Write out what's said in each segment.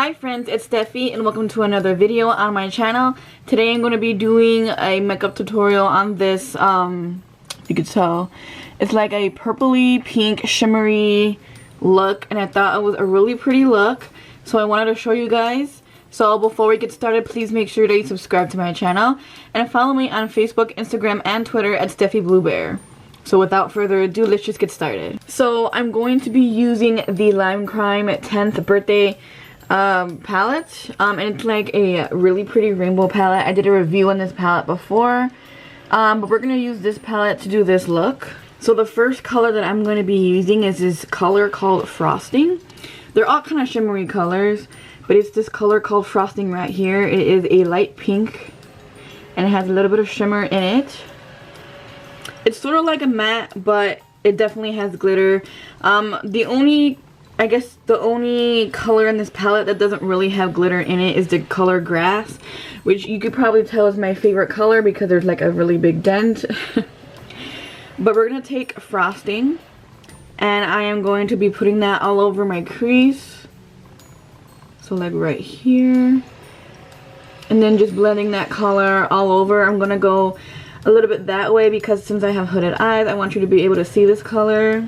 Hi friends, it's Steffi and welcome to another video on my channel. Today I'm going to be doing a makeup tutorial on this, if you could tell, it's like a purpley pink shimmery look, and I thought it was a really pretty look, so I wanted to show you guys. So before we get started, please make sure that you subscribe to my channel and follow me on Facebook, Instagram, and Twitter at Steffi Blue Bear. So without further ado, let's just get started. So I'm going to be using the Lime Crime 10th birthday palette, and it's like a really pretty rainbow palette. I did a review on this palette before, but we're gonna use this palette to do this look. So the first color that I'm going to be using is this color called Frosting. They're all kind of shimmery colors, but it's this color called Frosting right here. It is a light pink and it has a little bit of shimmer in it. It's sort of like a matte, but it definitely has glitter. I guess the only color in this palette that doesn't really have glitter in it is the color Grass, which you could probably tell is my favorite color because there's like a really big dent. But we're going to take Frosting, and I am going to be putting that all over my crease. So like right here. And then just blending that color all over. I'm going to go a little bit that way because since I have hooded eyes, I want you to be able to see this color.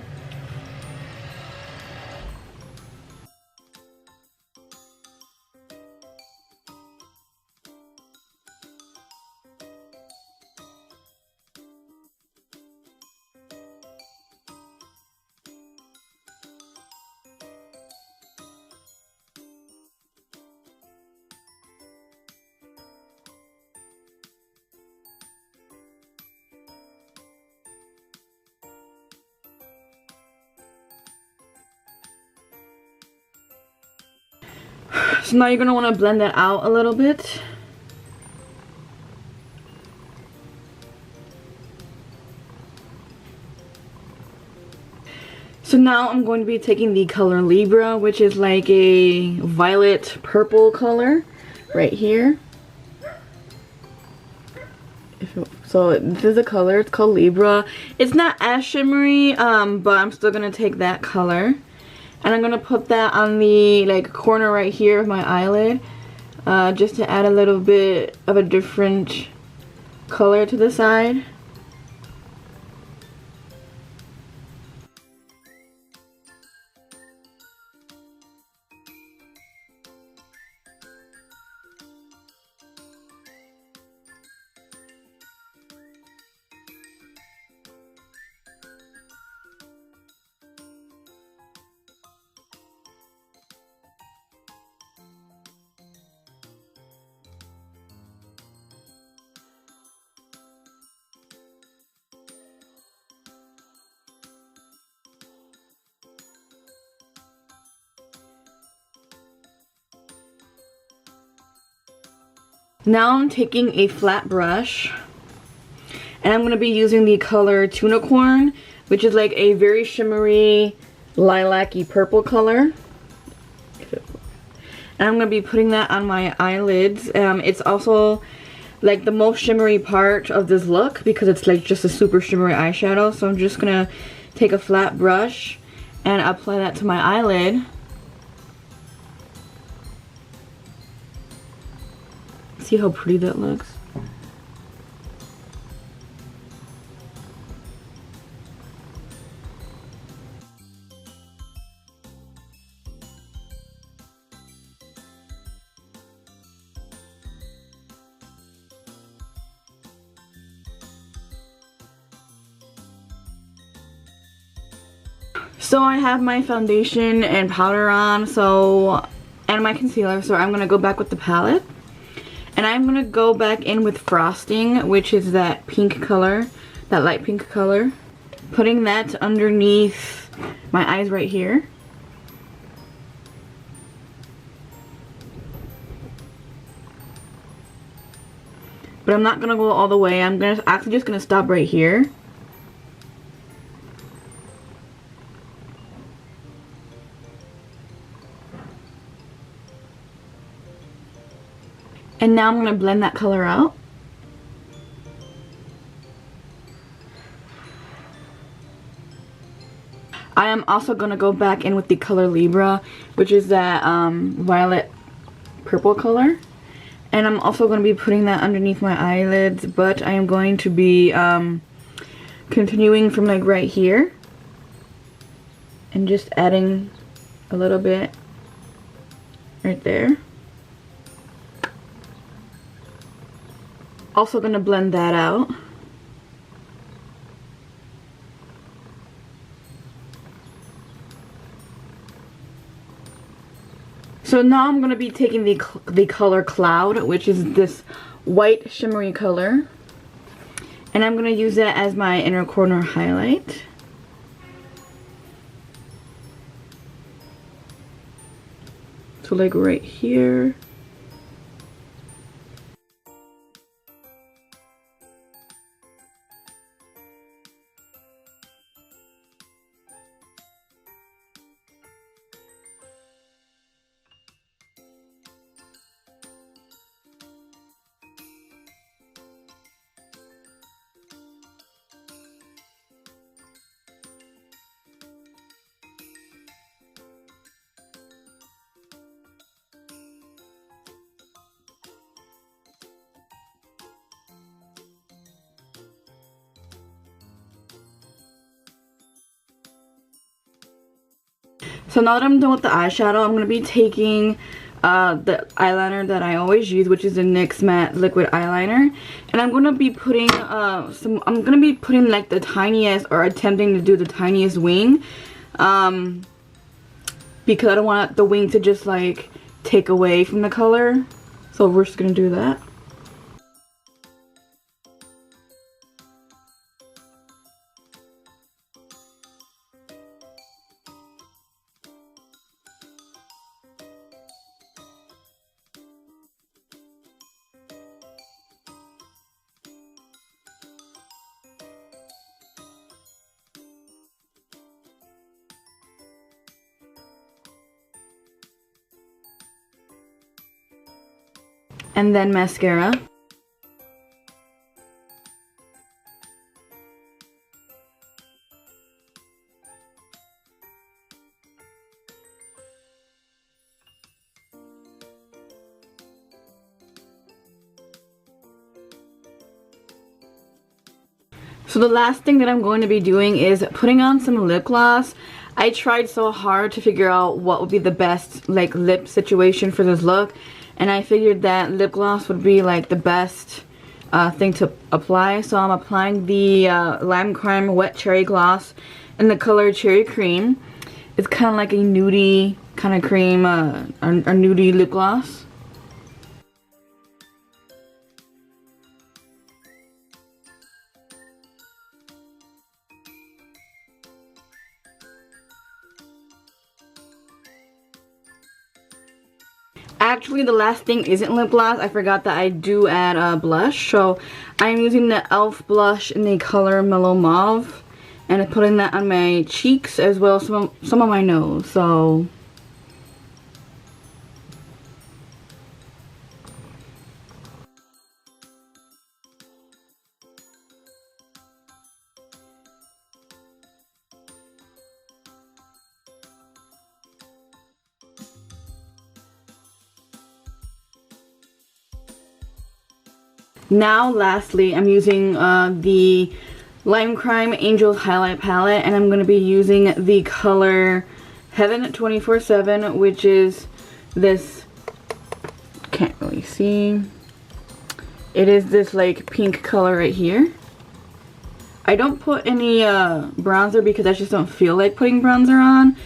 So now you're going to want to blend that out a little bit. So now I'm going to be taking the color Libra, which is like a violet purple color right here. So this is the color, it's called Libra. It's not as shimmery, but I'm still going to take that color. And I'm going to put that on the like corner right here of my eyelid, just to add a little bit of a different color to the side. Now I'm taking a flat brush and I'm going to be using the color Tunicorn, which is like a very shimmery lilac-y purple color. And I'm going to be putting that on my eyelids. It's also like the most shimmery part of this look because it's like just a super shimmery eyeshadow. So I'm just going to take a flat brush and apply that to my eyelid. See how pretty that looks? So I have my foundation and powder on, and my concealer, so I'm gonna go back with the palette. And I'm going to go back in with Frosting, which is that pink color, that light pink color. Putting that underneath my eyes right here. But I'm not going to go all the way. I'm actually just going to stop right here. And now I'm going to blend that color out. I am also going to go back in with the color Libra, which is that violet purple color. And I'm also going to be putting that underneath my eyelids, but I am going to be continuing from like right here and just adding a little bit right there. Also going to blend that out. So now I'm going to be taking the color Cloud, which is this white shimmery color, and I'm going to use that as my inner corner highlight. So like right here. So now that I'm done with the eyeshadow, I'm going to be taking the eyeliner that I always use, which is the NYX Matte Liquid Eyeliner. And I'm going to be putting like the tiniest, or attempting to do the tiniest wing. Because I don't want the wing to just like take away from the color. So we're just going to do that. And then mascara. So the last thing that I'm going to be doing is putting on some lip gloss. I tried so hard to figure out what would be the best like lip situation for this look, and I figured that lip gloss would be like the best thing to apply. So I'm applying the Lime Crime Wet Cherry Gloss in the color Cherry Cream. It's kind of like a nudie kind of cream, a nudie lip gloss. Actually, the last thing isn't lip gloss. I forgot that I do add blush. So I'm using the e.l.f. blush in the color Mellow Mauve, and I'm putting that on my cheeks as well as some of my nose. So now, lastly, I'm using the Lime Crime Angels Highlight Palette, and I'm going to be using the color Heaven 24/7, which is this, can't really see, it is this like pink color right here. I don't put any bronzer because I just don't feel like putting bronzer on,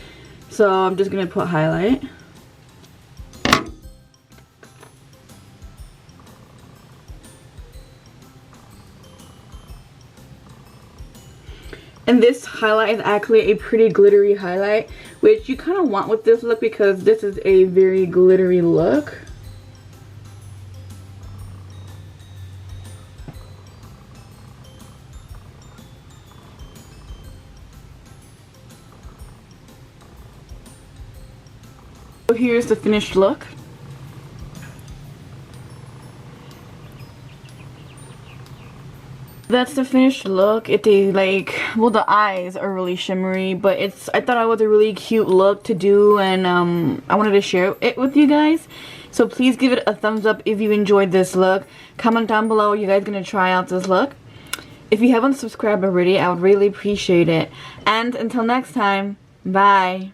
so I'm just going to put highlight. And this highlight is actually a pretty glittery highlight, which you kind of want with this look because this is a very glittery look. So here's the finished look. That's the finished look. It is like, well, the eyes are really shimmery, but I thought it was a really cute look to do, and I wanted to share it with you guys. So please give it a thumbs up if you enjoyed this look. Comment down below, are you guys gonna try out this look? If you haven't subscribed already, I would really appreciate it. And until next time, bye.